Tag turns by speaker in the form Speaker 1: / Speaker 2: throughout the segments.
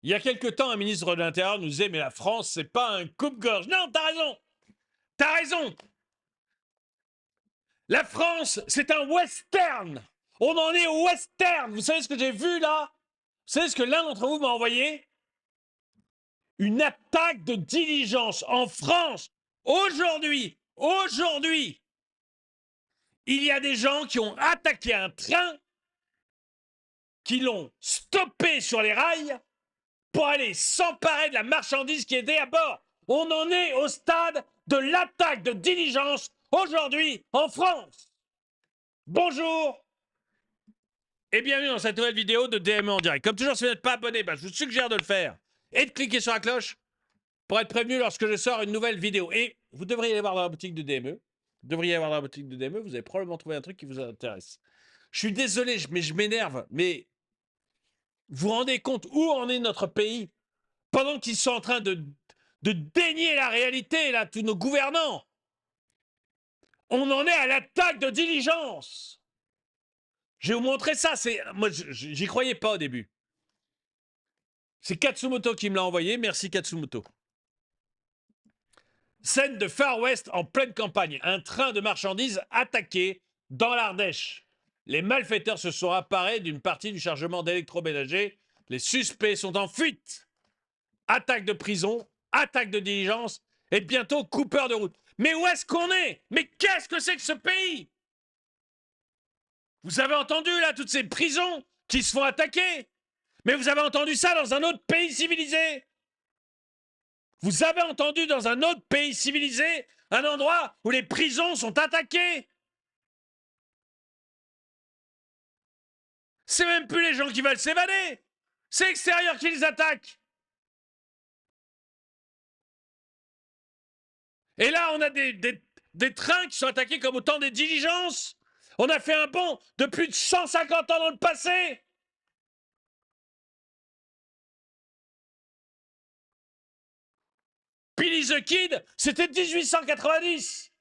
Speaker 1: Il y a quelque temps, un ministre de l'Intérieur nous disait « Mais la France, c'est pas un coupe-gorge. » Non, t'as raison. T'as raison. La France, c'est un western. On en est au western. Vous savez ce que j'ai vu là? Vous savez ce que l'un d'entre vous m'a envoyé? Une attaque de diligence en France. Aujourd'hui, il y a des gens qui ont attaqué un train, qui l'ont stoppé sur les rails pour aller s'emparer de la marchandise qui était à bord. On en est au stade de l'attaque de diligence aujourd'hui en France. Bonjour et bienvenue dans cette nouvelle vidéo de DME en direct. Comme toujours, si vous n'êtes pas abonné, je vous suggère de le faire et de cliquer sur la cloche pour être prévenu lorsque je sors une nouvelle vidéo. Et vous devriez aller voir dans la boutique de DME. Vous avez probablement trouvé un truc qui vous intéresse. Je suis désolé, mais je m'énerve. Mais vous vous rendez compte où en est notre pays pendant qu'ils sont en train de dénier la réalité, là, tous nos gouvernants? On en est à l'attaque de diligence. Je vais vous montrer ça. Moi, j'y croyais pas au début. C'est Katsumoto qui me l'a envoyé. Merci Katsumoto. Scène de Far West en pleine campagne. Un train de marchandises attaqué dans l'Ardèche. Les malfaiteurs se sont emparés d'une partie du chargement d'électroménager. Les suspects sont en fuite. Attaque de prison, attaque de diligence et bientôt coupeur de route. Mais où est-ce qu'on est? Mais qu'est-ce que c'est que ce pays? Vous avez entendu là toutes ces prisons qui se font attaquer? Mais vous avez entendu ça dans un autre pays civilisé? Vous avez entendu dans un autre pays civilisé un endroit où les prisons sont attaquées? C'est même plus les gens qui veulent s'évader. C'est l'extérieur qui les attaque. Et là, on a des trains qui sont attaqués comme au temps des diligences. On a fait un bond de plus de 150 ans dans le passé. Billy the Kid, c'était 1890.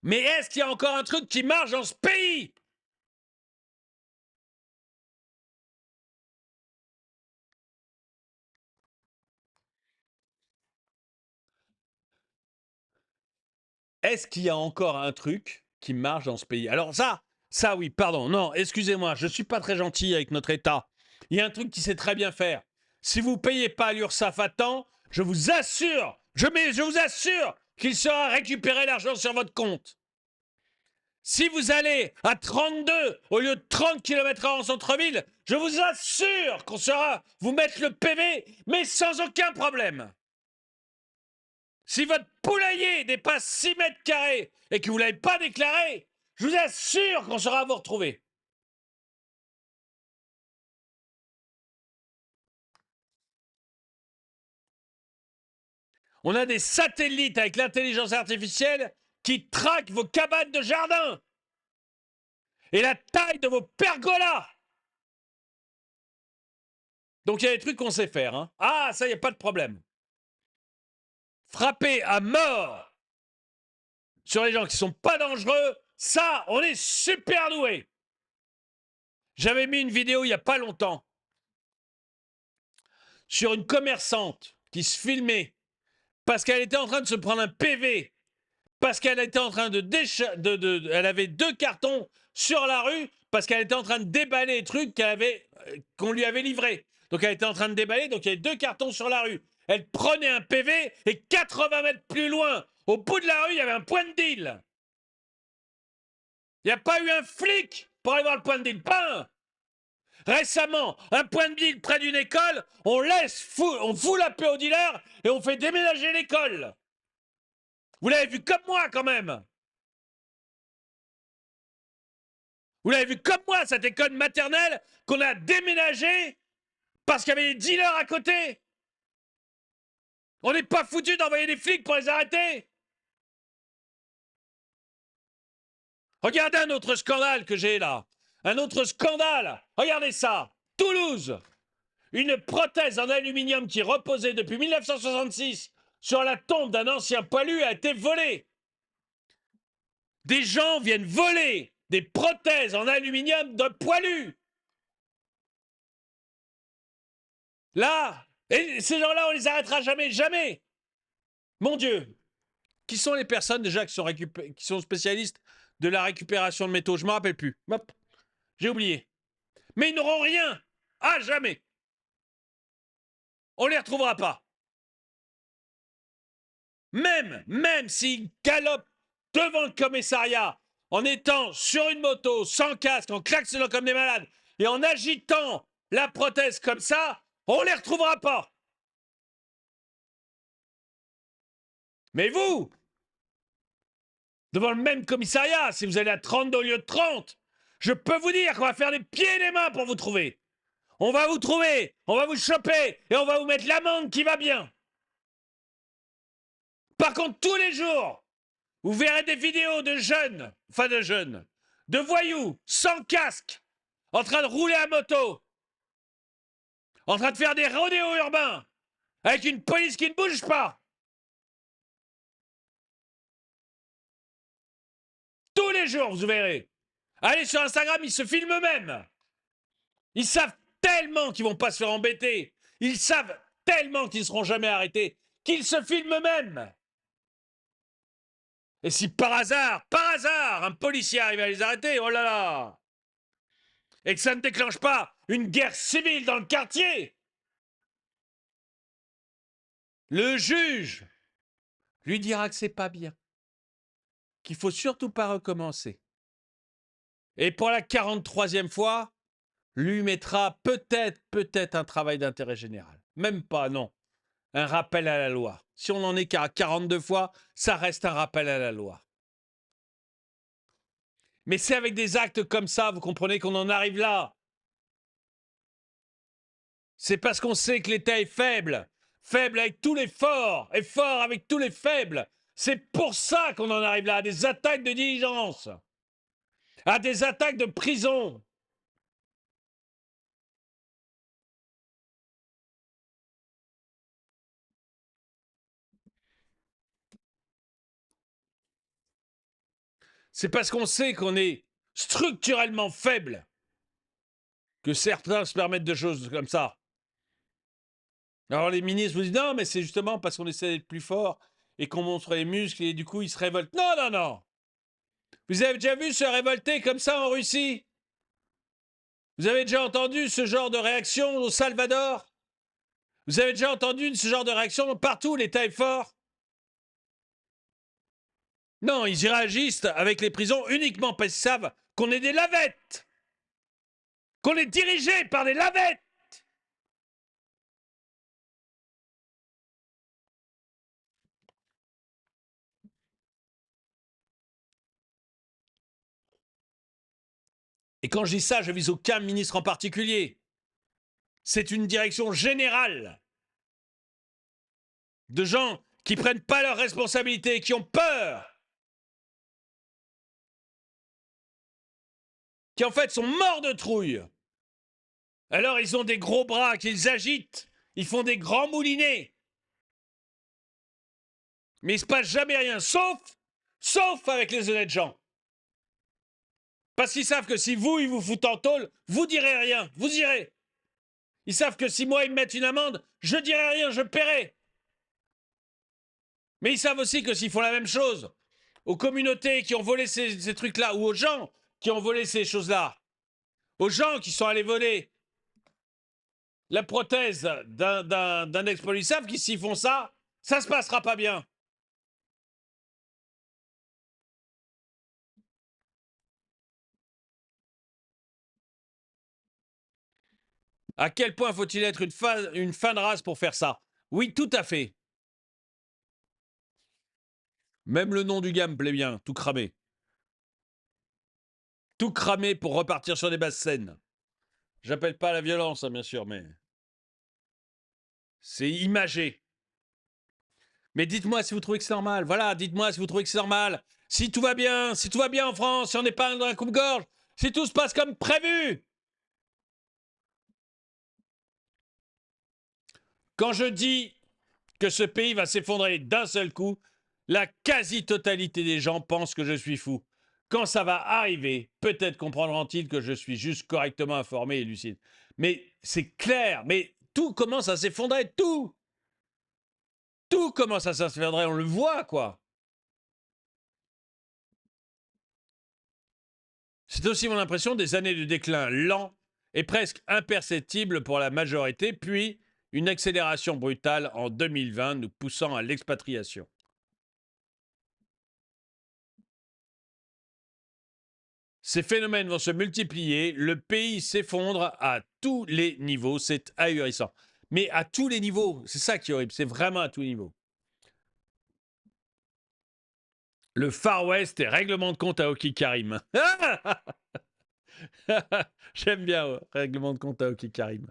Speaker 1: Mais est-ce qu'il y a encore un truc qui marche dans ce pays? Est-ce qu'il y a encore un truc qui marche dans ce pays? Alors ça oui, pardon, non, excusez-moi, je ne suis pas très gentil avec notre État. Il y a un truc qui sait très bien faire. Si vous ne payez pas l'URSSAF à temps, je vous assure, je vous assure qu'il sera récupéré l'argent sur votre compte. Si vous allez à 32 au lieu de 30 km/h en centre-ville, je vous assure qu'on saura vous mettre le PV, mais sans aucun problème. Si votre poulailler dépasse 6 mètres carrés et que vous ne l'avez pas déclaré, je vous assure qu'on saura vous retrouver. On a des satellites avec l'intelligence artificielle qui traquent vos cabanes de jardin et la taille de vos pergolas. Donc il y a des trucs qu'on sait faire. Hein. Ah, ça, il n'y a pas de problème. Frapper à mort sur les gens qui ne sont pas dangereux, ça, on est super doué. J'avais mis une vidéo il n'y a pas longtemps sur une commerçante qui se filmait parce qu'elle était en train de se prendre un PV, parce qu'elle était en train elle avait 2 cartons sur la rue, parce qu'elle était en train de déballer les trucs qu'on lui avait livrés. Donc elle était en train de déballer, donc il y avait 2 cartons sur la rue. Elle prenait un PV et 80 mètres plus loin, au bout de la rue, il y avait un point de deal. Il n'y a pas eu un flic pour aller voir le point de deal, pas un. Récemment, un point de deal près d'une école, on fout la paix au dealer et on fait déménager l'école. Vous l'avez vu comme moi quand même. Vous l'avez vu comme moi, cette école maternelle qu'on a déménagée parce qu'il y avait des dealers à côté. On n'est pas foutu d'envoyer des flics pour les arrêter. Regardez un autre scandale que j'ai là. Un autre scandale. Regardez ça. Toulouse. Une prothèse en aluminium qui reposait depuis 1966 sur la tombe d'un ancien poilu a été volée. Des gens viennent voler des prothèses en aluminium de poilus. Là, et ces gens-là, on les arrêtera jamais, jamais. Mon Dieu. Qui sont les personnes déjà qui sont spécialistes de la récupération de métaux? Je ne me rappelle plus. Hop, j'ai oublié. Mais ils n'auront rien. À jamais. On ne les retrouvera pas. Même s'ils galopent devant le commissariat en étant sur une moto, sans casque, en klaxonnant comme des malades et en agitant la prothèse comme ça, on ne les retrouvera pas. Mais vous, devant le même commissariat, si vous allez à 32 au lieu de 30, je peux vous dire qu'on va faire des pieds et des mains pour vous trouver. On va vous trouver, on va vous choper et on va vous mettre l'amende qui va bien. Par contre, tous les jours, vous verrez des vidéos de jeunes, de voyous, sans casque, en train de rouler à moto, en train de faire des rodéos urbains, avec une police qui ne bouge pas. Tous les jours, vous verrez. Allez sur Instagram, ils se filment eux-mêmes. Ils savent tellement qu'ils vont pas se faire embêter. Ils savent tellement qu'ils ne seront jamais arrêtés, qu'ils se filment eux-mêmes. Et si par hasard, un policier arrive à les arrêter, oh là là, et que ça ne déclenche pas une guerre civile dans le quartier, le juge lui dira que c'est pas bien, qu'il faut surtout pas recommencer. Et pour la 43e fois, lui mettra peut-être un travail d'intérêt général. Même pas, non. Un rappel à la loi. Si on n'en est qu'à 42 fois, ça reste un rappel à la loi. Mais c'est avec des actes comme ça, vous comprenez, qu'on en arrive là. C'est parce qu'on sait que l'État est faible. Faible avec tous les forts et fort avec tous les faibles. C'est pour ça qu'on en arrive là, à des attaques de diligence, à des attaques de prison. C'est parce qu'on sait qu'on est structurellement faible que certains se permettent de choses comme ça. Alors les ministres vous disent non, mais c'est justement parce qu'on essaie d'être plus fort et qu'on montre les muscles et du coup ils se révoltent. Non, non, non. Vous avez déjà vu se révolter comme ça en Russie? Vous avez déjà entendu ce genre de réaction au Salvador? Vous avez déjà entendu ce genre de réaction partout où l'État est fort? Non, ils y réagissent avec les prisons uniquement parce qu'ils savent qu'on est des lavettes, qu'on est dirigé par des lavettes. Et quand je dis ça, je vise aucun ministre en particulier. C'est une direction générale de gens qui prennent pas leurs responsabilités, qui ont peur, qui en fait sont morts de trouille. Alors ils ont des gros bras qu'ils agitent, ils font des grands moulinets. Mais il se passe jamais rien, sauf avec les honnêtes gens. Parce qu'ils savent que si vous, ils vous foutent en tôle, vous direz rien, vous irez. Ils savent que si moi, ils me mettent une amende, je dirai rien, je paierai. Mais ils savent aussi que s'ils font la même chose aux communautés qui ont volé ces trucs-là, ou aux gens qui ont volé ces choses-là, aux gens qui sont allés voler la prothèse d'un ex-poli, ils savent que s'ils font ça, ça se passera pas bien. À quel point faut-il être une fin de race pour faire ça? Oui, tout à fait. Même le nom du gars me plaît bien, tout cramé. Tout cramé pour repartir sur des basses scènes. J'appelle pas à la violence, hein, bien sûr, mais c'est imagé. Mais dites-moi si vous trouvez que c'est normal. Voilà, dites-moi si vous trouvez que c'est normal. Si tout va bien en France, si on n'est pas dans un coupe-gorge, si tout se passe comme prévu. Quand je dis que ce pays va s'effondrer d'un seul coup, la quasi-totalité des gens pensent que je suis fou. quand ça va arriver, peut-être comprendront-ils que je suis juste correctement informé et lucide. Mais c'est clair, mais tout commence à s'effondrer, tout. Tout commence à s'effondrer, on le voit, quoi. C'est aussi mon impression des années de déclin lent et presque imperceptible pour la majorité, puis une accélération brutale en 2020 nous poussant à l'expatriation. Ces phénomènes vont se multiplier, le pays s'effondre à tous les niveaux, c'est ahurissant. Mais à tous les niveaux, c'est ça qui est horrible, c'est vraiment à tous les niveaux. Le Far West et règlement de compte à Oki Karim. J'aime bien, ouais, règlement de compte à Oki Karim.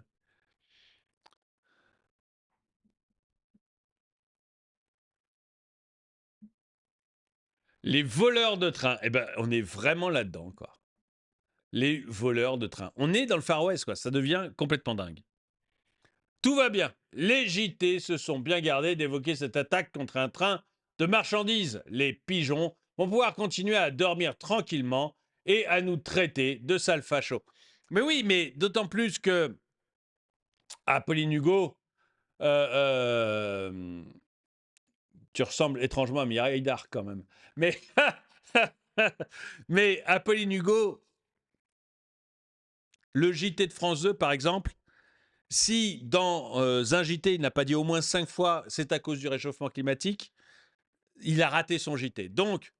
Speaker 1: Les voleurs de train, eh ben, on est vraiment là-dedans, quoi. Les voleurs de train. On est dans le Far West, quoi. Ça devient complètement dingue. Tout va bien. Les JT se sont bien gardés d'évoquer cette attaque contre un train de marchandises. Les pigeons vont pouvoir continuer à dormir tranquillement et à nous traiter de sales fachos. Mais oui, mais d'autant plus que Apolline Hugo, tu ressembles étrangement à Mireille Darc quand même. Mais, mais Apolline Hugo, le JT de France 2, par exemple, si dans un JT, il n'a pas dit au moins 5 fois c'est à cause du réchauffement climatique, il a raté son JT. Donc,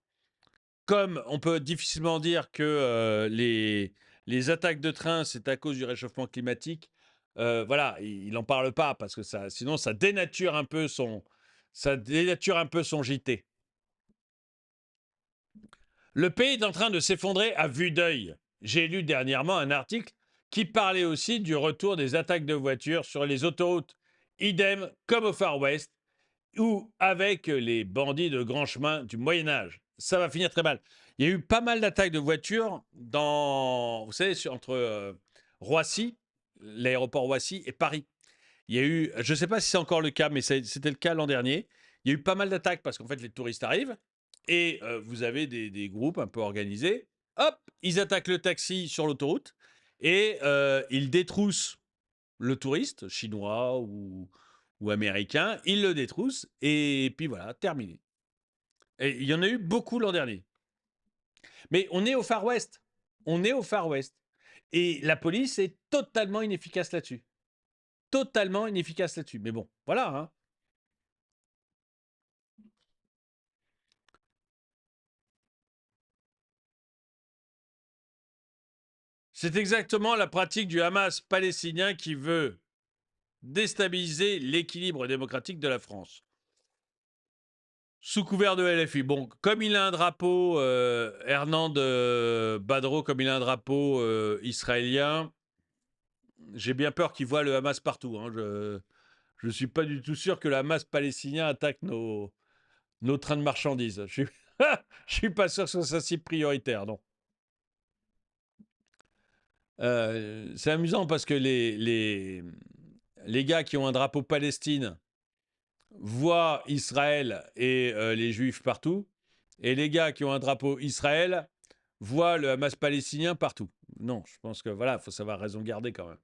Speaker 1: comme on peut difficilement dire que les attaques de train, c'est à cause du réchauffement climatique, voilà, il n'en parle pas parce que ça, sinon ça dénature un peu son JT. Le pays est en train de s'effondrer à vue d'œil. J'ai lu dernièrement un article qui parlait aussi du retour des attaques de voitures sur les autoroutes. Idem comme au Far West ou avec les bandits de grand chemin du Moyen Âge. Ça va finir très mal. Il y a eu pas mal d'attaques de voitures dans, vous savez, entre Roissy, l'aéroport Roissy et Paris. Il y a eu, je ne sais pas si c'est encore le cas, mais c'était le cas l'an dernier. Il y a eu pas mal d'attaques parce qu'en fait, les touristes arrivent et vous avez des groupes un peu organisés. Hop, ils attaquent le taxi sur l'autoroute et ils détroussent le touriste, chinois ou américain. Ils le détroussent et puis voilà, terminé. Et il y en a eu beaucoup l'an dernier. Mais on est au Far West. On est au Far West. Et la police est totalement inefficace là-dessus. Totalement inefficace là-dessus. Mais bon, voilà. Hein. C'est exactement la pratique du Hamas palestinien qui veut déstabiliser l'équilibre démocratique de la France. Sous couvert de LFI. Bon, comme il a un drapeau, Hernand Badro, comme il a un drapeau israélien, j'ai bien peur qu'il voit le Hamas partout. Hein. Je ne suis pas du tout sûr que le Hamas palestinien attaque nos trains de marchandises. Je suis pas sûr que ce soit si prioritaire, non. C'est amusant parce que les gars qui ont un drapeau Palestine voient Israël et les Juifs partout, et les gars qui ont un drapeau Israël voient le Hamas palestinien partout. Non, je pense que voilà, il faut savoir raison garder quand même.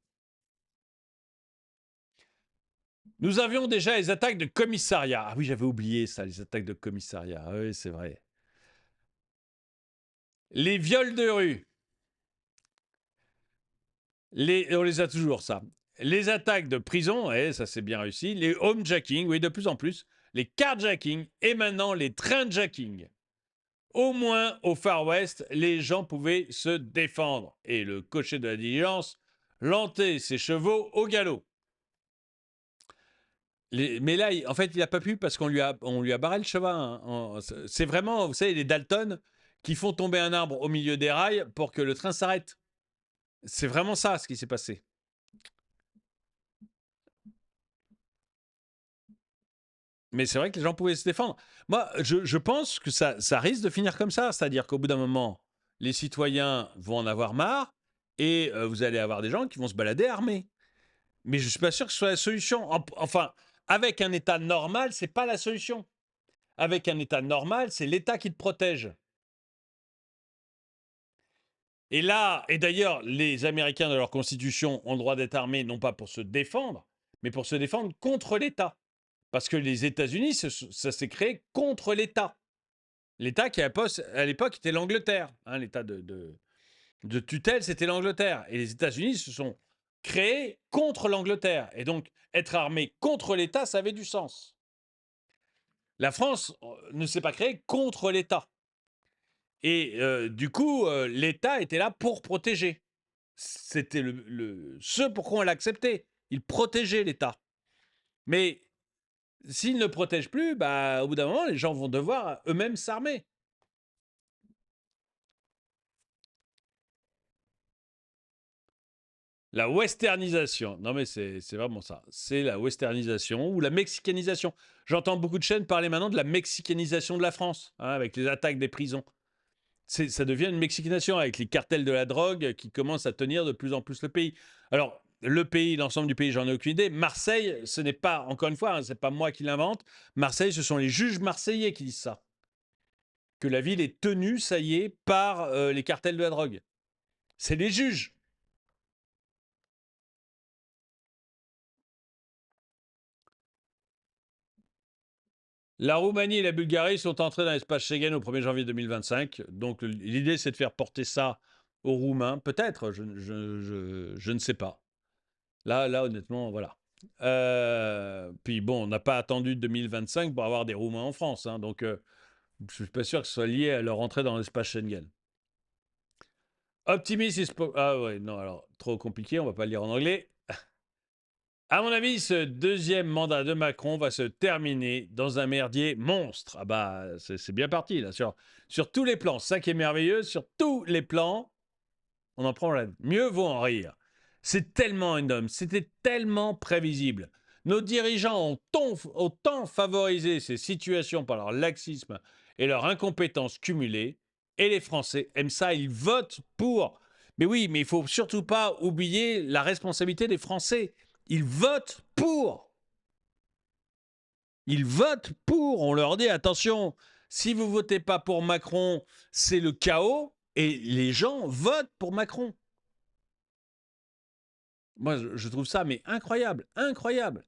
Speaker 1: Nous avions déjà les attaques de commissariat. Ah oui, j'avais oublié ça, les attaques de commissariat. Ah oui, c'est vrai. Les viols de rue. On les a toujours, ça. Les attaques de prison, ça c'est bien réussi. Les homejacking, oui, de plus en plus. Les carjacking et maintenant les trainjacking. Au moins, au Far West, les gens pouvaient se défendre. Et le cocher de la diligence lançait ses chevaux au galop. Mais là, en fait, il n'a pas pu parce on lui a barré le cheval. Hein. C'est vraiment, vous savez, les Dalton qui font tomber un arbre au milieu des rails pour que le train s'arrête. C'est vraiment ça ce qui s'est passé. Mais c'est vrai que les gens pouvaient se défendre. Moi, je pense que ça risque de finir comme ça. C'est-à-dire qu'au bout d'un moment, les citoyens vont en avoir marre et vous allez avoir des gens qui vont se balader armés. Mais je ne suis pas sûr que ce soit la solution. Enfin, avec un État normal, c'est pas la solution. Avec un État normal, c'est l'État qui te protège. Et là, et d'ailleurs, les Américains, dans leur constitution, ont le droit d'être armés, non pas pour se défendre, mais pour se défendre contre l'État. Parce que les États-Unis, ça s'est créé contre l'État. L'État qui, à l'époque, était l'Angleterre. Hein, L'État de tutelle, c'était l'Angleterre. Et les États-Unis se sont créés contre l'Angleterre. Et donc, être armé contre l'État, ça avait du sens. La France ne s'est pas créée contre l'État. Et du coup, l'État était là pour protéger. C'était ce pourquoi on l'a accepté. Il protégeait l'État. Mais s'il ne protège plus, bah, au bout d'un moment, les gens vont devoir eux-mêmes s'armer. La westernisation. Non, mais c'est vraiment ça. C'est la westernisation ou la mexicanisation. J'entends beaucoup de chaînes parler maintenant de la mexicanisation de la France, hein, avec les attaques des prisons. Ça devient une mexicanisation avec les cartels de la drogue qui commencent à tenir de plus en plus le pays. Alors, le pays, l'ensemble du pays, j'en ai aucune idée. Marseille, ce n'est pas, encore une fois, hein, c'est pas moi qui l'invente. Marseille, ce sont les juges marseillais qui disent ça. Que la ville est tenue, ça y est, par les cartels de la drogue. C'est les juges. La Roumanie et la Bulgarie sont entrées dans l'espace Schengen au 1er janvier 2025. Donc l'idée, c'est de faire porter ça aux Roumains. Peut-être, je ne sais pas. Là, honnêtement, voilà. Puis bon, on n'a pas attendu 2025 pour avoir des Roumains en France. Hein, donc je ne suis pas sûr que ce soit lié à leur entrée dans l'espace Schengen. Optimisme Ah ouais, non, alors, trop compliqué, on va pas le lire en anglais. À mon avis, ce deuxième mandat de Macron va se terminer dans un merdier monstre. Ah bah, c'est bien parti, là, sur tous les plans. Ça qui est merveilleux, sur tous les plans, on en prend la... Mieux vaut en rire. C'est tellement énorme, c'était tellement prévisible. Nos dirigeants ont autant favorisé ces situations par leur laxisme et leur incompétence cumulée. Et les Français aiment ça, ils votent pour. Mais oui, mais il faut surtout pas oublier la responsabilité des Français. Ils votent pour. Ils votent pour. On leur dit attention, si vous votez pas pour Macron, c'est le chaos. Et les gens votent pour Macron. Moi, je trouve ça mais incroyable, incroyable.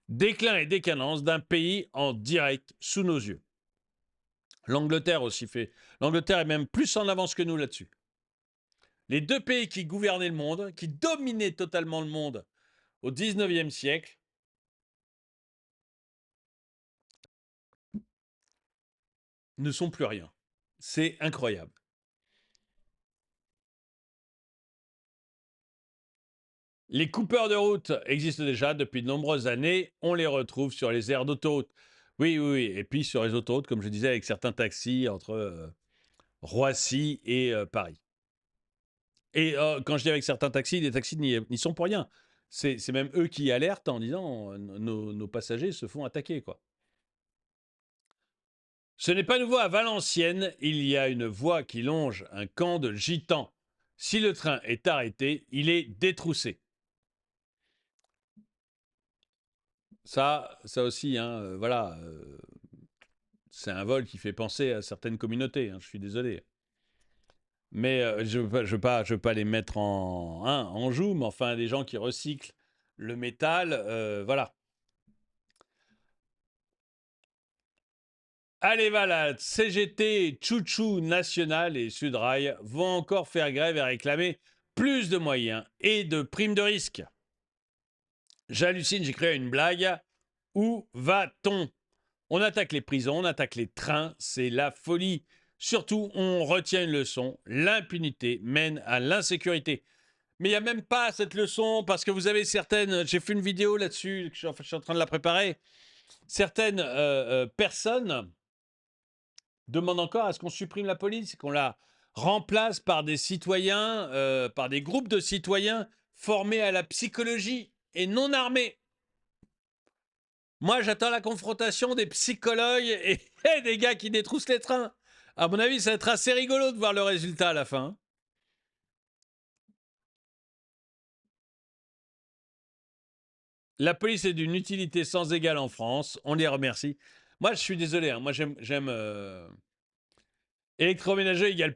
Speaker 1: Déclin et décadence d'un pays en direct sous nos yeux. L'Angleterre aussi fait. L'Angleterre est même plus en avance que nous là-dessus. Les deux pays qui gouvernaient le monde, qui dominaient totalement le monde au 19e siècle, ne sont plus rien. C'est incroyable. Les coupeurs de route existent déjà depuis de nombreuses années. On les retrouve sur les aires d'autoroute. Oui, oui, oui. Et puis sur les autoroutes, comme je disais, avec certains taxis entre Roissy et Paris. Et quand je dis avec certains taxis, les taxis n'y sont pour rien. C'est même eux qui alertent en disant nos passagers se font attaquer, quoi. Ce n'est pas nouveau à Valenciennes, il y a une voie qui longe un camp de gitans. Si le train est arrêté, il est détroussé. Ça aussi, hein, voilà, c'est un vol qui fait penser à certaines communautés, hein, je suis désolé. Mais je ne veux pas les mettre en joue, mais enfin, des gens qui recyclent le métal, voilà. Allez, voilà, CGT, Chouchou National et Sudrail vont encore faire grève et réclamer plus de moyens et de primes de risque. J'hallucine, j'ai créé une blague. Où va-t-on? On attaque les prisons, on attaque les trains, c'est la folie. Surtout, on retient une leçon, l'impunité mène à l'insécurité. Mais il n'y a même pas cette leçon, parce que vous avez certaines, j'ai fait une vidéo là-dessus, je suis en train de la préparer, certaines personnes demandent encore à ce qu'on supprime la police, qu'on la remplace par des citoyens, par des groupes de citoyens formés à la psychologie et non armés. Moi, j'attends la confrontation des psychologues et des gars qui détroussent les trains. À mon avis, ça va être assez rigolo de voir le résultat à la fin. La police est d'une utilité sans égale en France. On les remercie. Moi, je suis désolé. Hein. Moi, j'aime Électroménager égale,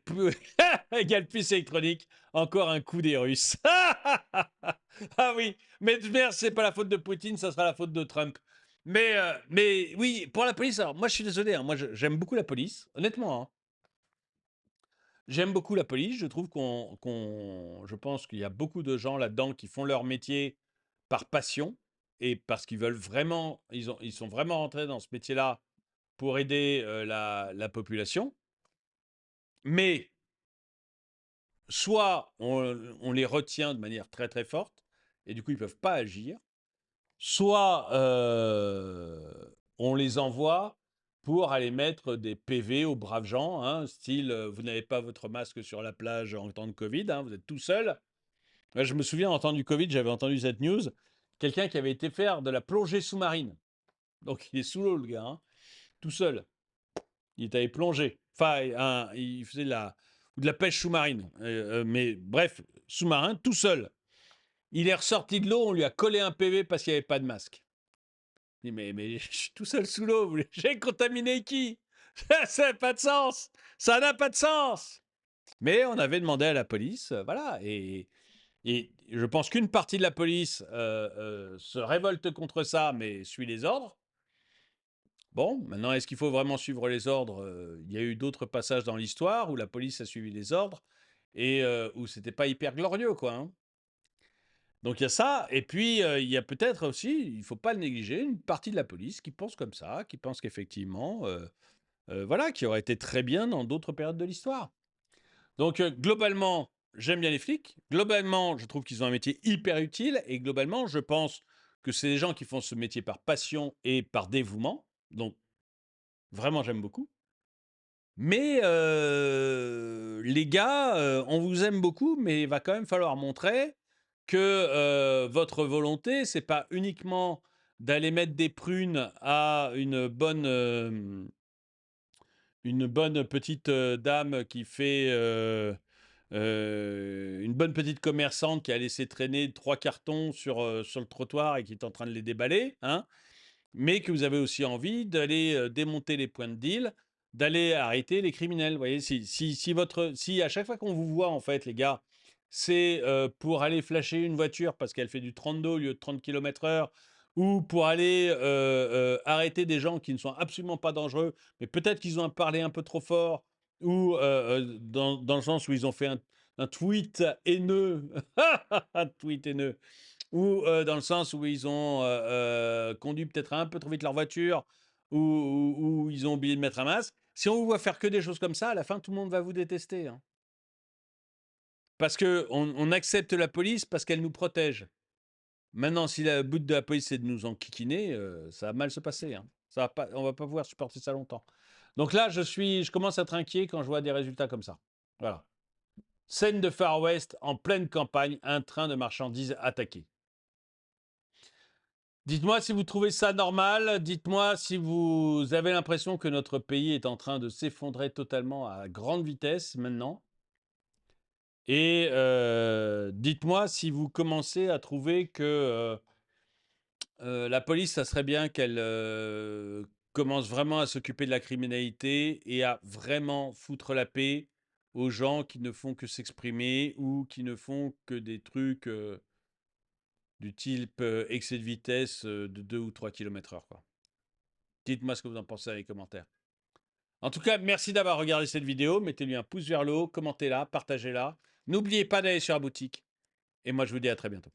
Speaker 1: égale puce électronique. Encore un coup des Russes. Ah oui, mais merde, c'est pas la faute de Poutine, ça sera la faute de Trump. Mais oui, pour la police, alors moi je suis désolé, hein, moi j'aime beaucoup la police, honnêtement. Hein. J'aime beaucoup la police, je trouve je pense qu'il y a beaucoup de gens là-dedans qui font leur métier par passion et parce qu'ils veulent vraiment, ils sont vraiment rentrés dans ce métier-là pour aider la population. Mais soit on les retient de manière très très forte et du coup ils ne peuvent pas agir, soit on les envoie pour aller mettre des PV aux braves gens, hein, style vous n'avez pas votre masque sur la plage en temps de Covid, hein, vous êtes tout seul. Ouais, je me souviens, en temps du Covid, j'avais entendu cette news, quelqu'un qui avait été faire de la plongée sous-marine. Donc il est sous l'eau le gars, hein, tout seul. Il est allé plonger. Enfin, il faisait de la pêche sous-marine. Mais bref, sous-marin, tout seul. Il est ressorti de l'eau, on lui a collé un PV parce qu'il n'y avait pas de masque. Il dit, mais je suis tout seul sous l'eau, j'ai contaminé qui? Ça n'a pas de sens. Ça n'a pas de sens. Mais on avait demandé à la police, voilà. Et je pense qu'une partie de la police se révolte contre ça, mais suit les ordres. Bon, maintenant, est-ce qu'il faut vraiment suivre les ordres? Il y a eu d'autres passages dans l'histoire où la police a suivi les ordres et où c'était pas hyper glorieux, quoi. Hein. Donc il y a ça, et puis il y a peut-être aussi, il faut pas le négliger, une partie de la police qui pense comme ça, qui pense qu'effectivement, voilà, qui aurait été très bien dans d'autres périodes de l'histoire. Donc globalement, j'aime bien les flics. Globalement, je trouve qu'ils ont un métier hyper utile, et globalement, je pense que c'est des gens qui font ce métier par passion et par dévouement. Donc vraiment, j'aime beaucoup. Mais les gars, on vous aime beaucoup, mais il va quand même falloir montrer que votre volonté, c'est pas uniquement d'aller mettre des prunes à une bonne petite dame qui fait une bonne petite commerçante qui a laissé traîner 3 cartons sur le trottoir et qui est en train de les déballer, hein, mais que vous avez aussi envie d'aller démonter les points de deal, d'aller arrêter les criminels. Vous voyez, si à chaque fois qu'on vous voit, en fait, les gars, c'est pour aller flasher une voiture parce qu'elle fait du 32 au lieu de 30 km/h, ou pour aller arrêter des gens qui ne sont absolument pas dangereux, mais peut-être qu'ils ont parlé un peu trop fort, ou dans le sens où ils ont fait un tweet haineux, un tweet haineux, ou dans le sens où ils ont conduit peut-être un peu trop vite leur voiture, ou ils ont oublié de mettre un masque. Si on vous voit faire que des choses comme ça, à la fin, tout le monde va vous détester. Hein. Parce qu'on accepte la police parce qu'elle nous protège. Maintenant, si le but de la police, c'est de nous enquiquiner, ça va mal se passer. Hein. On va pas pouvoir supporter ça longtemps. Donc là, je commence à être inquiet quand je vois des résultats comme ça. Voilà. Scène de Far West, en pleine campagne, un train de marchandises attaqué. Dites-moi si vous trouvez ça normal, dites-moi si vous avez l'impression que notre pays est en train de s'effondrer totalement à grande vitesse maintenant. Et dites-moi si vous commencez à trouver que la police, ça serait bien qu'elle commence vraiment à s'occuper de la criminalité et à vraiment foutre la paix aux gens qui ne font que s'exprimer ou qui ne font que des trucs du type excès de vitesse de 2 ou 3 km/h, quoi. Dites-moi ce que vous en pensez dans les commentaires. En tout cas, merci d'avoir regardé cette vidéo. Mettez-lui un pouce vers le haut, commentez-la, partagez-la. N'oubliez pas d'aller sur la boutique. Et moi, je vous dis à très bientôt.